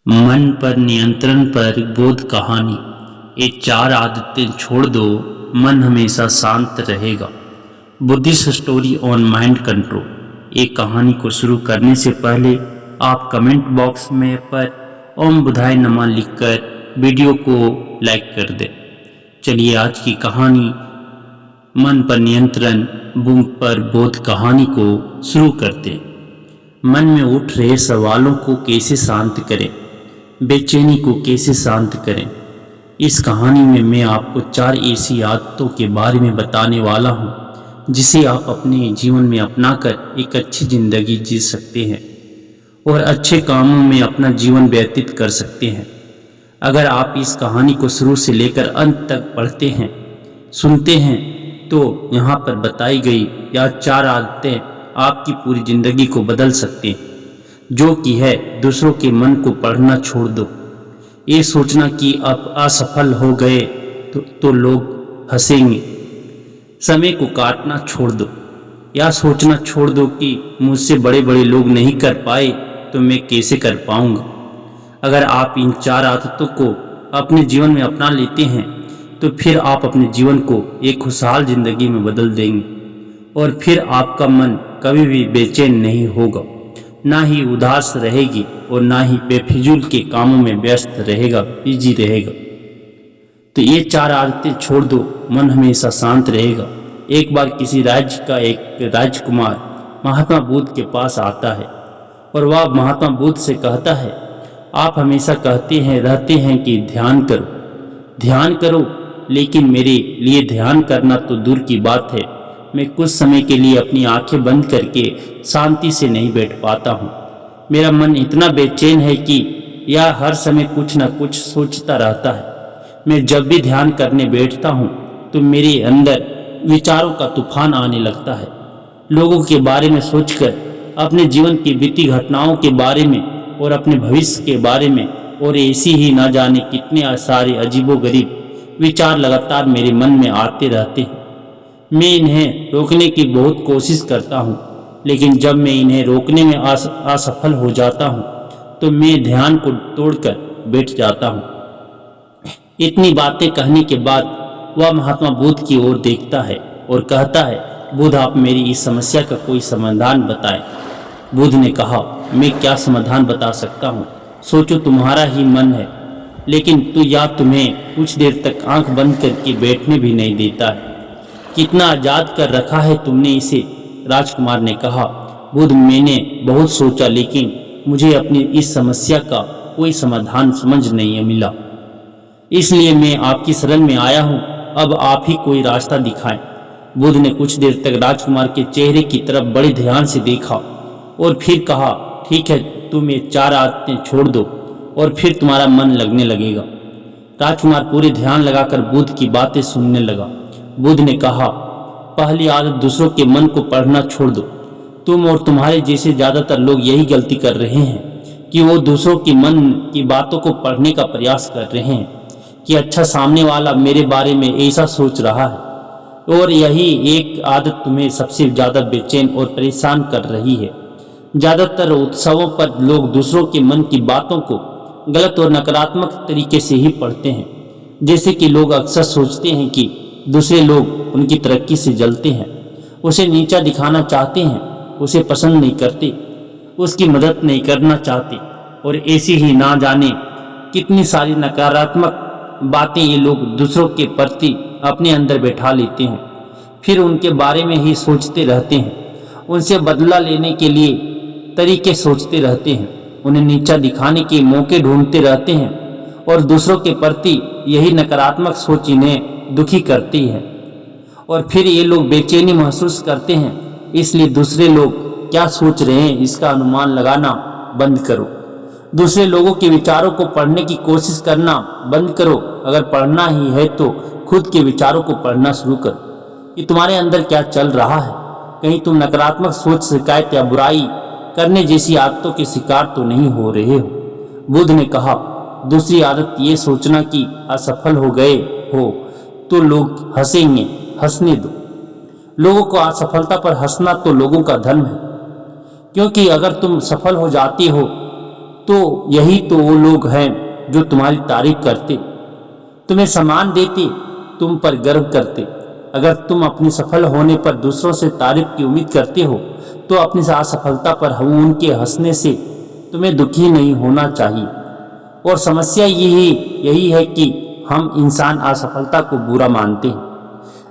मन पर नियंत्रण पर बोध कहानी। ये 4 आदतें छोड़ दो, मन हमेशा शांत रहेगा। Buddhist story on mind control. एक कहानी को शुरू करने से पहले आप कमेंट बॉक्स में पर ओम बुधाय नमः लिखकर वीडियो को लाइक कर दें। चलिए आज की कहानी मन पर नियंत्रण पर बोध कहानी को शुरू करते हैं। मन में उठ रहे सवालों को कैसे शांत करें, बेचैनी को कैसे शांत करें। इस कहानी में मैं आपको 4 ऐसी आदतों के बारे में बताने वाला हूँ जिसे आप अपने जीवन में अपनाकर एक अच्छी ज़िंदगी जी सकते हैं और अच्छे कामों में अपना जीवन व्यतीत कर सकते हैं। अगर आप इस कहानी को शुरू से लेकर अंत तक पढ़ते हैं, सुनते हैं, तो यहाँ पर बताई गई यह 4 आदतें आपकी पूरी ज़िंदगी को बदल सकते हैं। जो कि है, दूसरों के मन को पढ़ना छोड़ दो। ये सोचना कि आप असफल हो गए तो लोग हंसेंगे। समय को काटना छोड़ दो। या सोचना छोड़ दो कि मुझसे बड़े बड़े लोग नहीं कर पाए तो मैं कैसे कर पाऊंगा। अगर आप इन 4 आदतों को अपने जीवन में अपना लेते हैं तो फिर आप अपने जीवन को एक खुशहाल जिंदगी में बदल देंगे और फिर आपका मन कभी भी बेचैन नहीं होगा, ना ही उदास रहेगी और ना ही बेफिजूल के कामों में व्यस्त रहेगा, बिजी रहेगा। तो ये 4 आदतें छोड़ दो, मन हमेशा शांत रहेगा। एक बार किसी राज्य का एक राजकुमार महात्मा बुद्ध के पास आता है और वह महात्मा बुद्ध से कहता है, आप हमेशा कहते हैं रहते हैं कि ध्यान करो, लेकिन मेरे लिए ध्यान करना तो दूर की बात है। मैं कुछ समय के लिए अपनी आंखें बंद करके शांति से नहीं बैठ पाता हूँ। मेरा मन इतना बेचैन है कि यह हर समय कुछ न कुछ सोचता रहता है। मैं जब भी ध्यान करने बैठता हूँ तो मेरे अंदर विचारों का तूफान आने लगता है। लोगों के बारे में सोचकर, अपने जीवन की बीती घटनाओं के बारे में और अपने भविष्य के बारे में, और ऐसी ही न जाने कितने सारे अजीबोगरीब विचार लगातार मेरे मन में आते रहते हैं। मैं इन्हें रोकने की बहुत कोशिश करता हूँ, लेकिन जब मैं इन्हें रोकने में असफल हो जाता हूँ तो मैं ध्यान को तोड़कर बैठ जाता हूँ। इतनी बातें कहने के बाद वह महात्मा बुद्ध की ओर देखता है और कहता है, बुद्ध आप मेरी इस समस्या का कोई समाधान बताएं। बुद्ध ने कहा, मैं क्या समाधान बता सकता हूँ, सोचो तुम्हारा ही मन है, लेकिन तुम्हें कुछ देर तक आंख बंद करके बैठने भी नहीं देता है। कितना आज़ाद कर रखा है तुमने इसे। राजकुमार ने कहा, बुद्ध मैंने बहुत सोचा, लेकिन मुझे अपनी इस समस्या का कोई समाधान समझ नहीं मिला, इसलिए मैं आपकी शरण में आया हूँ। अब आप ही कोई रास्ता दिखाएं। बुद्ध ने कुछ देर तक राजकुमार के चेहरे की तरफ बड़े ध्यान से देखा और फिर कहा, ठीक है, तुम ये 4 आदतें छोड़ दो और फिर तुम्हारा मन लगने लगेगा। राजकुमार पूरे ध्यान लगाकर बुद्ध की बातें सुनने लगा। बुद्ध ने कहा, पहली आदत दूसरों के मन को पढ़ना छोड़ दो। तुम और तुम्हारे जैसे ज़्यादातर लोग यही गलती कर रहे हैं कि वो दूसरों के मन की बातों को पढ़ने का प्रयास कर रहे हैं कि अच्छा, सामने वाला मेरे बारे में ऐसा सोच रहा है, और यही एक आदत तुम्हें सबसे ज़्यादा बेचैन और परेशान कर रही है। ज़्यादातर उत्सवों पर लोग दूसरों के मन की बातों को गलत और नकारात्मक तरीके से ही पढ़ते हैं। जैसे कि लोग अक्सर सोचते हैं कि दूसरे लोग उनकी तरक्की से जलते हैं, उसे नीचा दिखाना चाहते हैं, उसे पसंद नहीं करते, उसकी मदद नहीं करना चाहते, और ऐसी ही ना जाने कितनी सारी नकारात्मक बातें ये लोग दूसरों के प्रति अपने अंदर बैठा लेते हैं। फिर उनके बारे में ही सोचते रहते हैं, उनसे बदला लेने के लिए तरीके सोचते रहते हैं, उन्हें नीचा दिखाने के मौके ढूंढते रहते हैं, और दूसरों के प्रति यही नकारात्मक सोच इन्हें दुखी करती है। और फिर ये लोग बेचैनी महसूस करते हैं, इसलिए दूसरे लोग क्या सोच रहे हैं इसका अनुमान लगाना बंद करो। दूसरे लोगों के विचारों को पढ़ने की कोशिश करना बंद करो। अगर पढ़ना ही है तो खुद के विचारों को पढ़ना शुरू करो कि तुम्हारे अंदर क्या चल रहा है। कहीं तुम नकारात्मक सोच, शिकायत या बुराई करने जैसी आदतों के शिकार तो नहीं हो रहे हो। बुद्ध ने कहा, दूसरी आदत ये सोचना कि असफल हो गए हो तो लोग हंसेंगे, हंसने दो। लोगों को असफलता पर हंसना तो लोगों का धर्म है, क्योंकि अगर तुम सफल हो जाते हो तो यही तो वो लोग हैं जो तुम्हारी तारीफ करते, तुम्हें सम्मान देते, तुम पर गर्व करते। अगर तुम अपनी सफल होने पर दूसरों से तारीफ की उम्मीद करते हो तो अपनी असफलता पर उनके हंसने से तुम्हें दुखी नहीं होना चाहिए। और समस्या यही है कि हम इंसान असफलता को बुरा मानते हैं,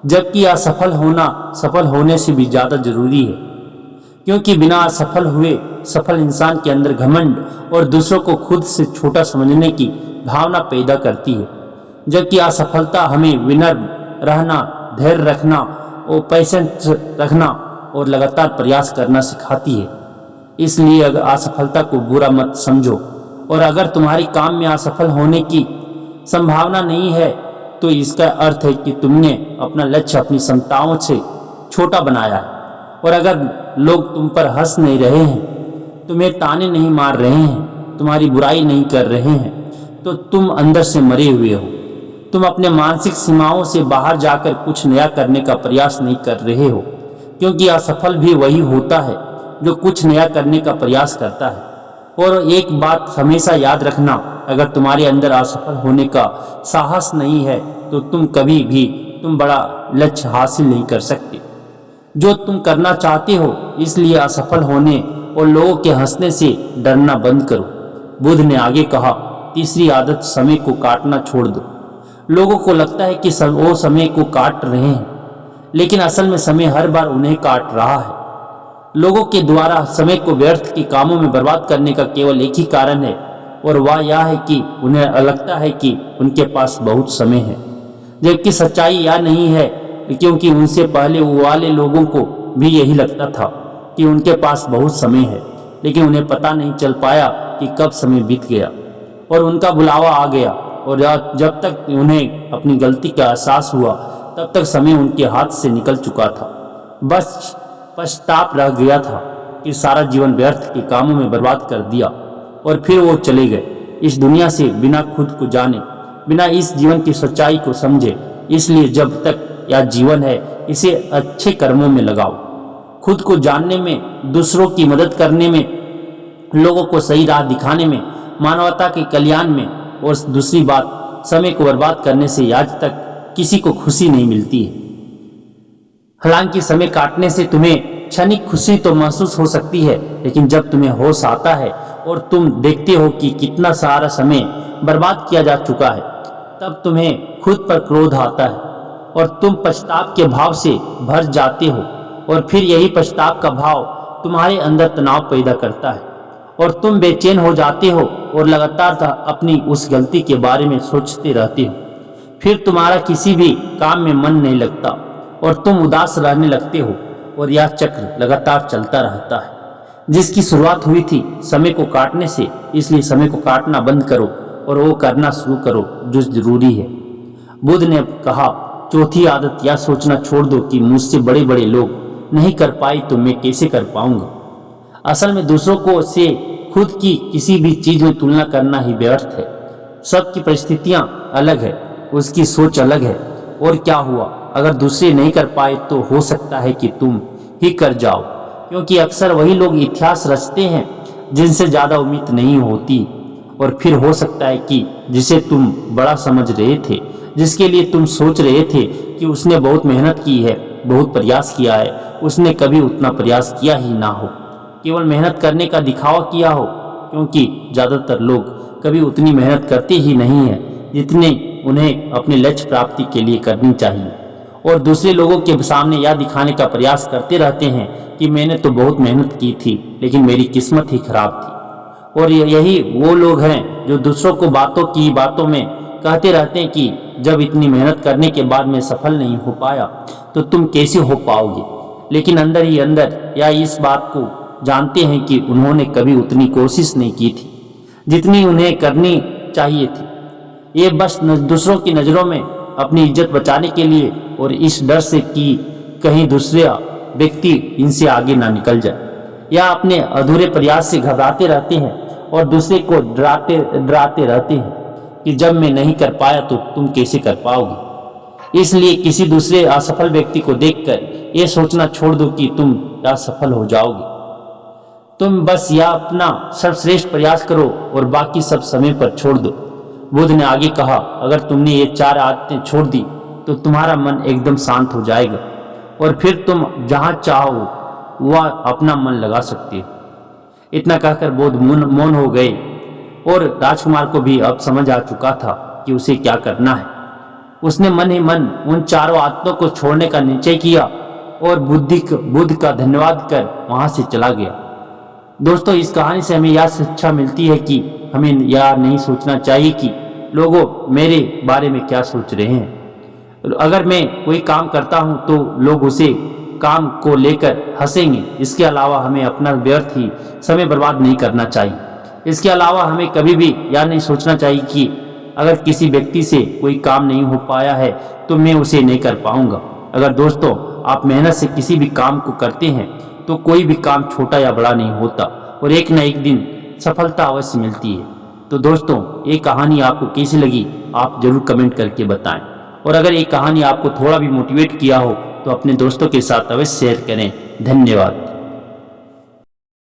जबकि असफल होना सफल होने से भी ज़्यादा जरूरी है, क्योंकि बिना असफल हुए सफल इंसान के अंदर घमंड और दूसरों को खुद से छोटा समझने की भावना पैदा करती है, जबकि असफलता हमें विनम्र रहना, धैर्य रखना और पेशेंस रखना और लगातार प्रयास करना सिखाती है। इसलिए अगर असफलता को बुरा मत समझो, और अगर तुम्हारी काम में असफल होने की संभावना नहीं है तो इसका अर्थ है कि तुमने अपना लक्ष्य अपनी क्षमताओं से छोटा बनाया है। और अगर लोग तुम पर हंस नहीं रहे हैं, तुम्हें ताने नहीं मार रहे हैं, तुम्हारी बुराई नहीं कर रहे हैं, तो तुम अंदर से मरे हुए हो। तुम अपने मानसिक सीमाओं से बाहर जाकर कुछ नया करने का प्रयास नहीं कर रहे हो, क्योंकि असफल भी वही होता है जो कुछ नया करने का प्रयास करता है। और एक बात हमेशा याद रखना, अगर तुम्हारे अंदर असफल होने का साहस नहीं है तो तुम कभी भी बड़ा लक्ष्य हासिल नहीं कर सकते जो तुम करना चाहते हो। इसलिए असफल होने और लोगों के हंसने से डरना बंद करो। बुद्ध ने आगे कहा, तीसरी आदत, समय को काटना छोड़ दो। लोगों को लगता है कि वो समय को काट रहे हैं, लेकिन असल में समय हर बार उन्हें काट रहा है। लोगों के द्वारा समय को व्यर्थ के कामों में बर्बाद करने का केवल एक ही कारण है, और वह यह है कि उन्हें लगता है कि उनके पास बहुत समय है, जबकि सच्चाई यह नहीं है, क्योंकि उनसे पहले वाले लोगों को भी यही लगता था कि उनके पास बहुत समय है, लेकिन उन्हें पता नहीं चल पाया कि कब समय बीत गया और उनका बुलावा आ गया। और जब तक उन्हें अपनी गलती का एहसास हुआ तब तक समय उनके हाथ से निकल चुका था। बस पश्चाताप रह गया था कि सारा जीवन व्यर्थ के कामों में बर्बाद कर दिया, और फिर वो चले गए इस दुनिया से बिना खुद को जाने, बिना इस जीवन की सच्चाई को समझे। इसलिए जब तक यह जीवन है, इसे अच्छे कर्मों में लगाओ, खुद को जानने में, दूसरों की मदद करने में, लोगों को सही राह दिखाने में, मानवता के कल्याण में। और दूसरी बात, समय को बर्बाद करने से आज तक किसी को खुशी नहीं मिलती है। हालांकि समय काटने से तुम्हें क्षणिक खुशी तो महसूस हो सकती है, लेकिन जब तुम्हें होश आता है और तुम देखते हो कि कितना सारा समय बर्बाद किया जा चुका है, तब तुम्हें खुद पर क्रोध आता है और तुम पश्चाताप के भाव से भर जाते हो। और फिर यही पश्चाताप का भाव तुम्हारे अंदर तनाव पैदा करता है और तुम बेचैन हो जाते हो और लगातार अपनी उस गलती के बारे में सोचते रहते हो। फिर तुम्हारा किसी भी काम में मन नहीं लगता और तुम उदास रहने लगते हो, और यह चक्र लगातार चलता रहता है जिसकी शुरुआत हुई थी समय को काटने से। इसलिए समय को काटना बंद करो और वो करना शुरू करो जो जरूरी है। बुद्ध ने कहा, चौथी आदत, यह सोचना छोड़ दो कि मुझसे बड़े बड़े लोग नहीं कर पाए तो मैं कैसे कर पाऊंगा। असल में दूसरों को से खुद की किसी भी चीज में तुलना करना ही व्यर्थ है। सबकी परिस्थितियां अलग है, उसकी सोच अलग है। और क्या हुआ, अगर दूसरे नहीं कर पाए तो हो सकता है कि तुम ही कर जाओ, क्योंकि अक्सर वही लोग इतिहास रचते हैं जिनसे ज़्यादा उम्मीद नहीं होती। और फिर हो सकता है कि जिसे तुम बड़ा समझ रहे थे, जिसके लिए तुम सोच रहे थे कि उसने बहुत मेहनत की है, बहुत प्रयास किया है, उसने कभी उतना प्रयास किया ही ना हो, केवल मेहनत करने का दिखावा किया हो। क्योंकि ज़्यादातर लोग कभी उतनी मेहनत करते ही नहीं हैं जितने उन्हें अपने लक्ष्य प्राप्ति के लिए करनी चाहिए, और दूसरे लोगों के सामने यह दिखाने का प्रयास करते रहते हैं कि मैंने तो बहुत मेहनत की थी लेकिन मेरी किस्मत ही खराब थी। और यही वो लोग हैं जो दूसरों को बातों में कहते रहते हैं कि जब इतनी मेहनत करने के बाद मैं सफल नहीं हो पाया तो तुम कैसे हो पाओगे, लेकिन अंदर ही अंदर या इस बात को जानते हैं कि उन्होंने कभी उतनी कोशिश नहीं की थी जितनी उन्हें करनी चाहिए थी। ये बस दूसरों की नज़रों में अपनी इज्जत बचाने के लिए और इस डर से कि कहीं दूसरा व्यक्ति इनसे आगे ना निकल जाए, या अपने अधूरे प्रयास से घबराते रहते हैं और दूसरे को डराते रहते हैं कि जब मैं नहीं कर पाया तो तुम कैसे कर पाओगे। इसलिए किसी दूसरे असफल व्यक्ति को देखकर ये सोचना छोड़ दो कि तुम असफल हो जाओगे। तुम बस यह अपना सर्वश्रेष्ठ प्रयास करो और बाकी सब समय पर छोड़ दो। बुद्ध ने आगे कहा, अगर तुमने ये 4 आदतें छोड़ दी तो तुम्हारा मन एकदम शांत हो जाएगा और फिर तुम जहाँ चाहो वह अपना मन लगा सकते हो। इतना कहकर बुद्ध मौन हो गए और राजकुमार को भी अब समझ आ चुका था कि उसे क्या करना है। उसने मन ही मन उन 4 आदतों को छोड़ने का निश्चय किया और बुद्ध का धन्यवाद कर वहां से चला गया। दोस्तों, इस कहानी से हमें यह शिक्षा मिलती है कि हमें यह नहीं सोचना चाहिए कि लोगों मेरे बारे में क्या सोच रहे हैं। अगर मैं कोई काम करता हूं तो लोग उसे काम को लेकर हंसेंगे। इसके अलावा हमें अपना व्यर्थ ही समय बर्बाद नहीं करना चाहिए। इसके अलावा हमें कभी भी यह नहीं सोचना चाहिए कि अगर किसी व्यक्ति से कोई काम नहीं हो पाया है तो मैं उसे नहीं कर पाऊंगा। अगर दोस्तों आप मेहनत से किसी भी काम को करते हैं तो कोई भी काम छोटा या बड़ा नहीं होता और एक न एक दिन सफलता अवश्य मिलती है। तो दोस्तों, ये कहानी आपको कैसी लगी आप जरूर कमेंट करके बताएं और अगर ये कहानी आपको थोड़ा भी मोटिवेट किया हो तो अपने दोस्तों के साथ अवश्य शेयर करें। धन्यवाद।